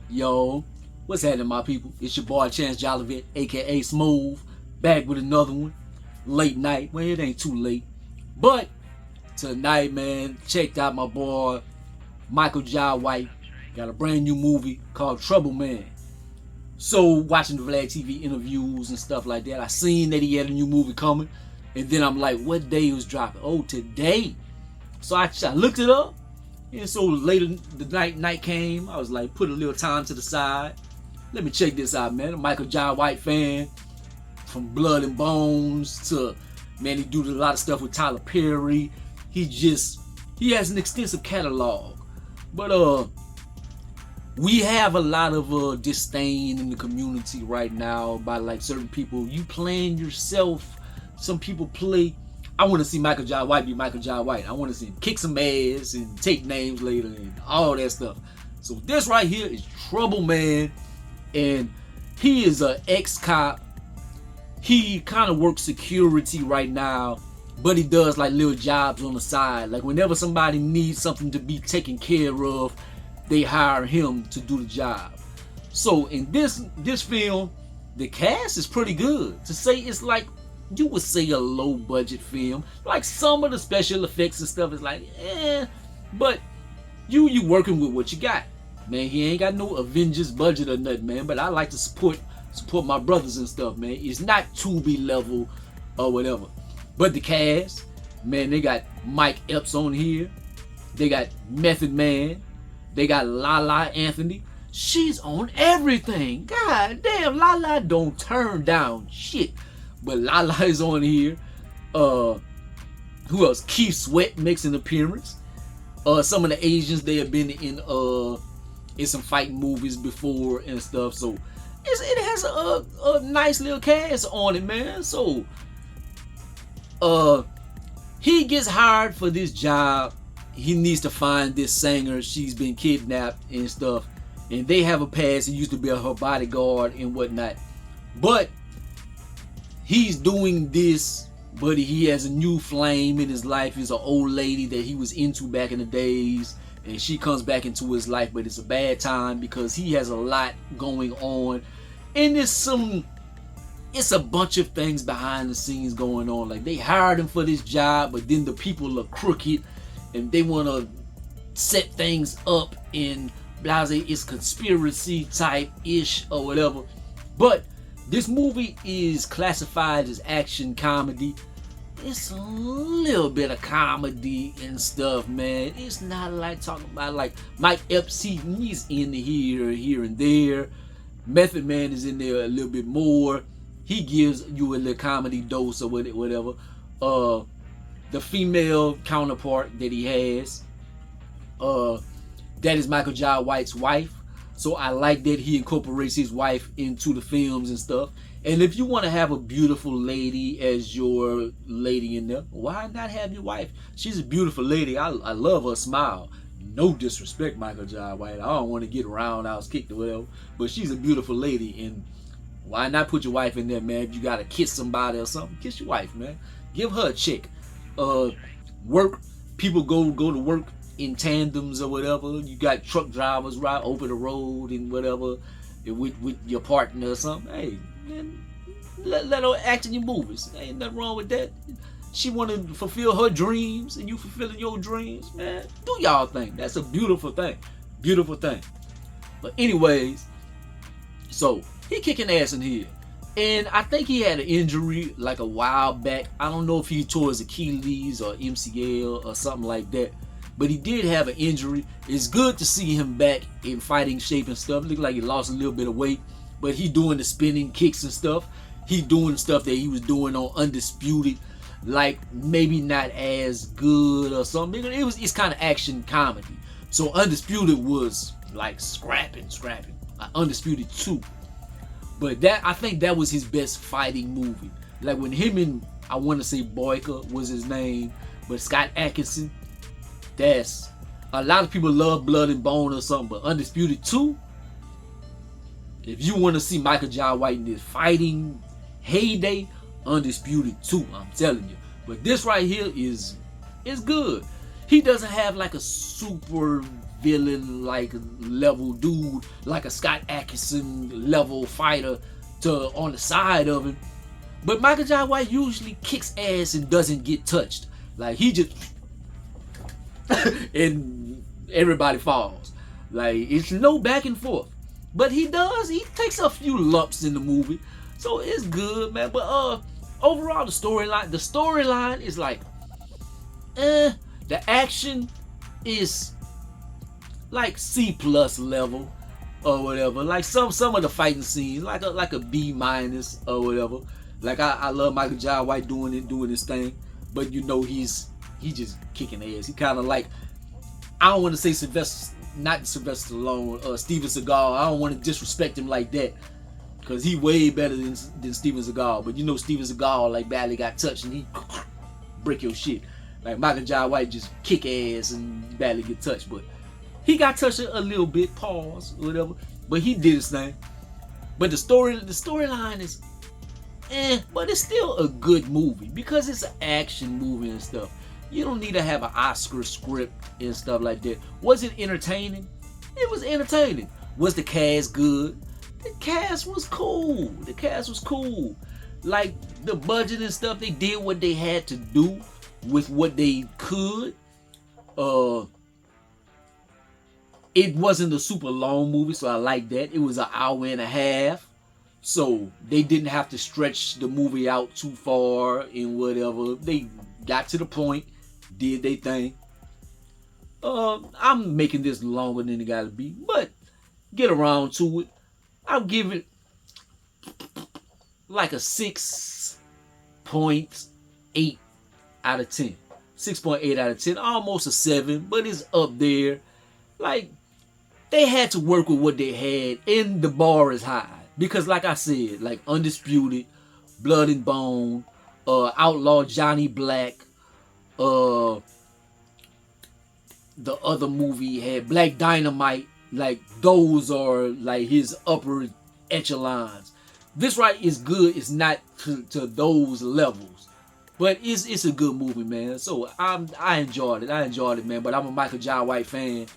Yo, what's happening, my people? It's your boy Chance Jollivet, aka Smooth, back with another one. Late night. Well, it ain't too late. But tonight, man, checked out my boy Michael Jai White. Got a brand new movie called Trouble Man. So, watching the Vlad TV interviews and stuff like that, I seen that he had a new movie coming. And then I'm like, what day was dropping? Oh, today. So I looked it up. And so later the night came, I was like, put a little time to the side. Let me check this out, man. I'm a Michael Jai White fan, from Blood and Bones to, man, he do a lot of stuff with Tyler Perry. He has an extensive catalog. But we have a lot of disdain in the community right now by like certain people. You playing yourself. Some people play. I want to see Michael Jai White be Michael Jai White. I want to see him kick some ass and take names later and all that stuff. So this right here is Trouble Man, and he is an ex-cop. He kind of works security right now, but he does like little jobs on the side. Like whenever somebody needs something to be taken care of, they hire him to do the job. So in this film, the cast is pretty good. To say it's like, you would say a low budget film. Like some of the special effects and stuff is like, but you working with what you got. Man, he ain't got no Avengers budget or nothing, man. But I like to support my brothers and stuff, man. It's not Tubi level or whatever. But the cast, man, they got Mike Epps on here. They got Method Man. They got Lala Anthony. She's on everything. God damn, Lala don't turn down shit. But Lala is on here. Who else? Keith Sweat makes an appearance. Some of the Asians, they have been in some fighting movies before and stuff. So it has a nice little cast on it, man. So he gets hired for this job. He needs to find this singer. She's been kidnapped and stuff. And they have a past. He used to be her bodyguard and whatnot. But he's doing this, but he has a new flame in his life. He's an old lady that he was into back in the days, and she comes back into his life, but it's a bad time because he has a lot going on. And it's a bunch of things behind the scenes going on. Like they hired him for this job, but then the people are crooked and they want to set things up in blase. It's conspiracy type ish or whatever. But this movie is classified as action comedy. It's a little bit of comedy and stuff, man. It's not like talking about like Mike Epps. He's in here and there. Method Man is in there a little bit more. He gives you a little comedy dose or whatever. The female counterpart that he has, that is Michael Jai White's wife. So I like that he incorporates his wife into the films and stuff. And if you want to have a beautiful lady as your lady in there, why not have your wife? She's a beautiful lady. I love her smile. No disrespect, Michael Jai White. I don't want to get roundhouse kicked or whatever. But she's a beautiful lady. And why not put your wife in there, man? If you got to kiss somebody or something, kiss your wife, man. Give her a check. Work. People go to work in tandems or whatever. You got truck drivers right over the road and whatever with your partner or something. Hey, man, let her act in your movies. Ain't nothing wrong with that. She want to fulfill her dreams and you fulfilling your dreams, man. Do y'all thing. That's a beautiful thing. Beautiful thing. But anyways, so he kicking ass in here. And I think he had an injury like a while back. I don't know if he tore his Achilles or MCL or something like that. But he did have an injury. It's good to see him back in fighting shape and stuff. Look like he lost a little bit of weight. But he doing the spinning kicks and stuff. He doing stuff that he was doing on Undisputed. Like maybe not as good or something. It's kind of action comedy. So Undisputed was like scrapping. Undisputed 2. But I think that was his best fighting movie. Like when him and, I want to say Boyka was his name, but Scott Adkison, that's, a lot of people love Blood and Bone or something, but Undisputed 2, if you want to see Michael Jai White in this fighting heyday, Undisputed 2, I'm telling you. But this right here is good. He doesn't have like a super villain like level dude, like a Scott Adkison level fighter to on the side of him. But Michael Jai White usually kicks ass and doesn't get touched. Like he just and everybody falls. Like it's no back and forth. But he takes a few lumps in the movie. So it's good, man. But overall the storyline is like the action is like C+ level or whatever. Like some of the fighting scenes, like a B- or whatever. Like I love Michael Jai White doing his thing, but you know he just kicking ass. He kind of like, I don't want to say Sylvester Stallone, Steven Seagal. I don't want to disrespect him like that, because he way better than Steven Seagal. But you know Steven Seagal like badly got touched and he break your shit. Like Michael Jai White just kick ass and badly get touched, but he got touched a little bit, pause, whatever. But he did his thing. But the storyline is but it's still a good movie because it's an action movie and stuff. You don't need to have an Oscar script and stuff like that. Was it entertaining? It was entertaining. Was the cast good? The cast was cool. Like the budget and stuff, they did what they had to do with what they could. It wasn't a super long movie, so I like that. It was an hour and a half. So they didn't have to stretch the movie out too far and whatever. They got to the point, did their thing. I'm making this longer than it gotta be, but get around to it. I'll give it like a 6.8 out of 10. 6.8 out of 10, almost a 7, but it's up there. Like, they had to work with what they had, and the bar is high. Because like I said, like Undisputed, Blood and Bone, Outlaw Johnny Black, the other movie had Black Dynamite, like those are like his upper echelons. This right is good, it's not to those levels. But it's a good movie, man. So I enjoyed it, man. But I'm a Michael Jai White fan.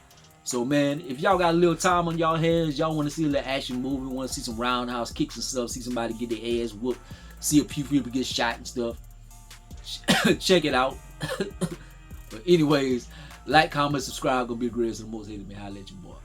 So, man, if y'all got a little time on y'all hands, y'all want to see a little action movie, want to see some roundhouse kicks and stuff, see somebody get their ass whooped, see a few people get shot and stuff, check it out. But anyways, like, comment, subscribe. Gonna be great. So the most hated, man. Holla at your boy.